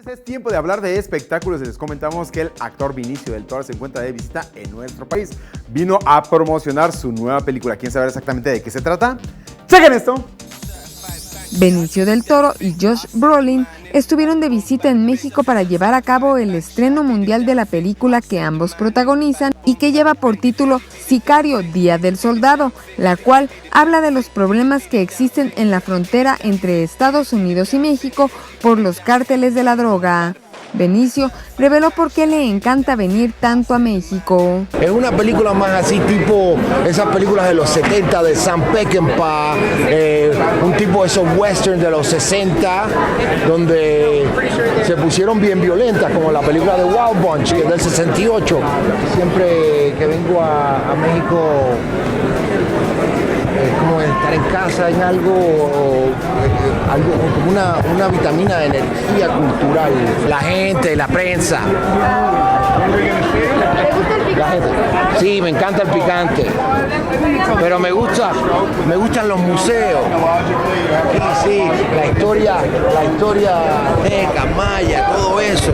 Es tiempo de hablar de espectáculos y les comentamos que el actor Benicio del Toro se encuentra de visita en nuestro país. Vino a promocionar su nueva película. ¿Quieren saber exactamente de qué se trata? ¡Chequen esto! Benicio del Toro y Josh Brolin estuvieron de visita en México para llevar a cabo el estreno mundial de la película que ambos protagonizan y que lleva por título Sicario, Día del Soldado, la cual habla de los problemas que existen en la frontera entre Estados Unidos y México por los cárteles de la droga. Benicio reveló por qué le encanta venir tanto a México. Es una película más así tipo esas películas de los 70 de Sam Peckinpah, un tipo de esos westerns de los 60 donde se pusieron bien violentas, como la película de Wild Bunch, que es del 68. Siempre que vengo a México es como estar en casa en algo como una vitamina de energía cultural. La gente, la prensa. La gente. Sí, me encanta el picante, pero me gustan los museos. Sí, la historia azteca, maya, todo eso.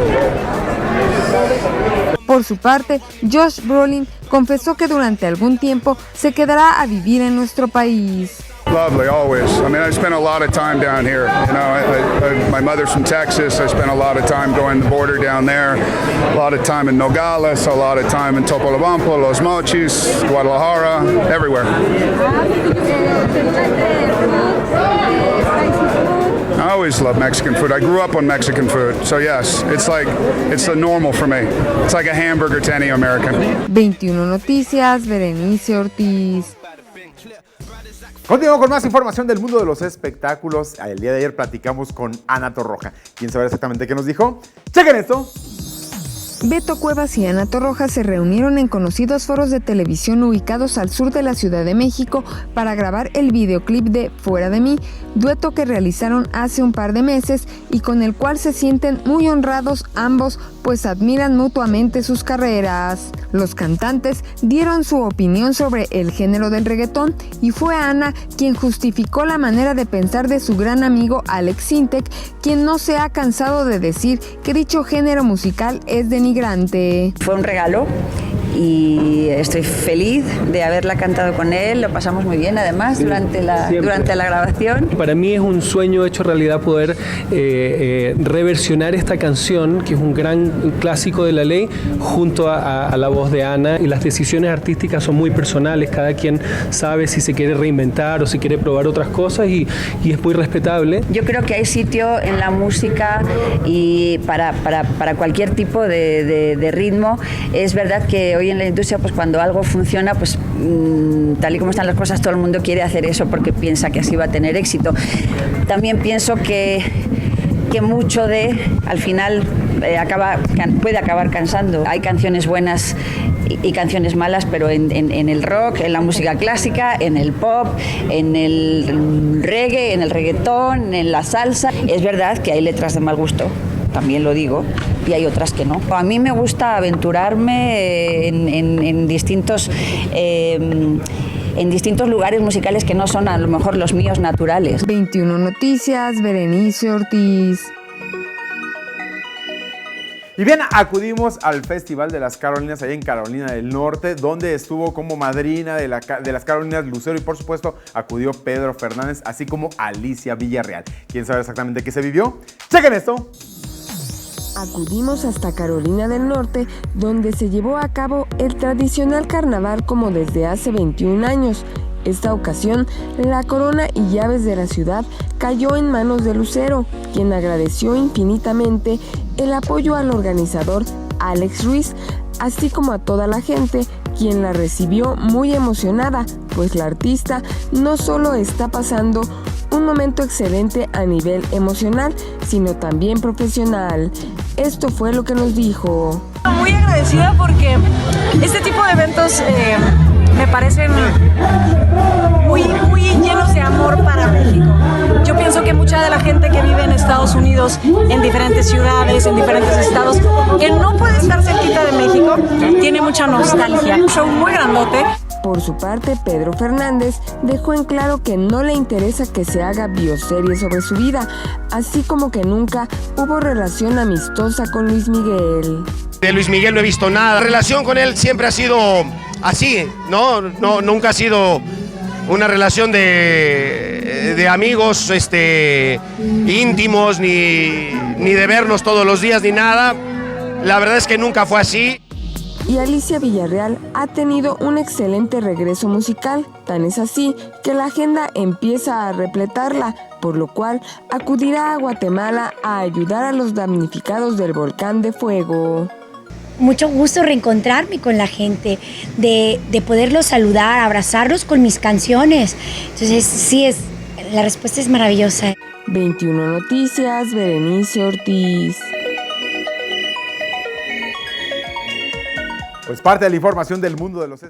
Por su parte, Josh Brolin confesó que durante algún tiempo se quedará a vivir en nuestro país. Lovely, always. I mean, I spent a lot of time down here. You know, my mother's from Texas. I spent a lot of time going the border down there. A lot of time in Nogales. A lot of time in Topolobampo, Los Mochis, Guadalajara, everywhere. I always love Mexican food. I grew up on Mexican food. So yes, it's a normal for me. It's like a hamburger to any American. 21 Noticias, Berenice Ortiz. Continuamos con más información del mundo de los espectáculos. El día de ayer platicamos con Ana Torroja. ¿Quieren saber exactamente qué nos dijo? ¡Chequen esto! Beto Cuevas y Ana Torroja se reunieron en conocidos foros de televisión ubicados al sur de la Ciudad de México para grabar el videoclip de Fuera de mí, dueto que realizaron hace un par de meses y con el cual se sienten muy honrados ambos, pues admiran mutuamente sus carreras. Los cantantes dieron su opinión sobre el género del reggaetón y fue Ana quien justificó la manera de pensar de su gran amigo Alex Sintek, quien no se ha cansado de decir que dicho género musical es denigrante. Fue un regalo y estoy feliz de haberla cantado con él, lo pasamos muy bien además durante la grabación. Para mí es un sueño hecho realidad poder reversionar esta canción, que es un gran clásico de la ley, junto a la voz de Ana, y las decisiones artísticas son muy personales, cada quien sabe si se quiere reinventar o si quiere probar otras cosas y es muy respetable. Yo creo que hay sitio en la música y para cualquier tipo de ritmo. Es verdad que hoy en la industria, pues cuando algo funciona, pues tal y como están las cosas, todo el mundo quiere hacer eso porque piensa que así va a tener éxito. También pienso que mucho al final puede acabar cansando. Hay canciones buenas y canciones malas, pero en el rock, en la música clásica, en el pop, en el reggae, en el reggaetón, en la salsa. Es verdad que hay letras de mal gusto, también lo digo, y hay otras que no. A mí me gusta aventurarme en distintos lugares musicales que no son a lo mejor los míos naturales. 21 Noticias, Berenice Ortiz. Y bien, acudimos al Festival de las Carolinas allá en Carolina del Norte, donde estuvo como madrina de las Carolinas Lucero y por supuesto acudió Pedro Fernández, así como Alicia Villarreal. ¿Quieren saber exactamente qué se vivió? ¡Chequen esto! Acudimos hasta Carolina del Norte, donde se llevó a cabo el tradicional carnaval como desde hace 21 años. Esta ocasión, la corona y llaves de la ciudad cayó en manos de Lucero, quien agradeció infinitamente el apoyo al organizador Alex Ruiz, así como a toda la gente, quien la recibió muy emocionada, pues la artista no solo está pasando un momento excelente a nivel emocional, sino también profesional. Esto fue lo que nos dijo. Muy agradecida porque este tipo de eventos me parecen muy llenos de amor para México. Yo pienso que mucha de la gente que vive en Estados Unidos, en diferentes ciudades, en diferentes estados, que no puede estar cerquita de México, tiene mucha nostalgia. Un show muy grandote. Por su parte, Pedro Fernández dejó en claro que no le interesa que se haga bioserie sobre su vida, así como que nunca hubo relación amistosa con Luis Miguel. De Luis Miguel no he visto nada. La relación con él siempre ha sido así, ¿no? Nunca ha sido una relación de amigos íntimos, ni de vernos todos los días, ni nada. La verdad es que nunca fue así. Y Alicia Villarreal ha tenido un excelente regreso musical, tan es así que la agenda empieza a repletarla, por lo cual acudirá a Guatemala a ayudar a los damnificados del volcán de fuego. Mucho gusto reencontrarme con la gente, de poderlos saludar, abrazarlos con mis canciones. Entonces sí, la respuesta es maravillosa. 21 Noticias, Berenice Ortiz. Pues parte de la información del mundo de los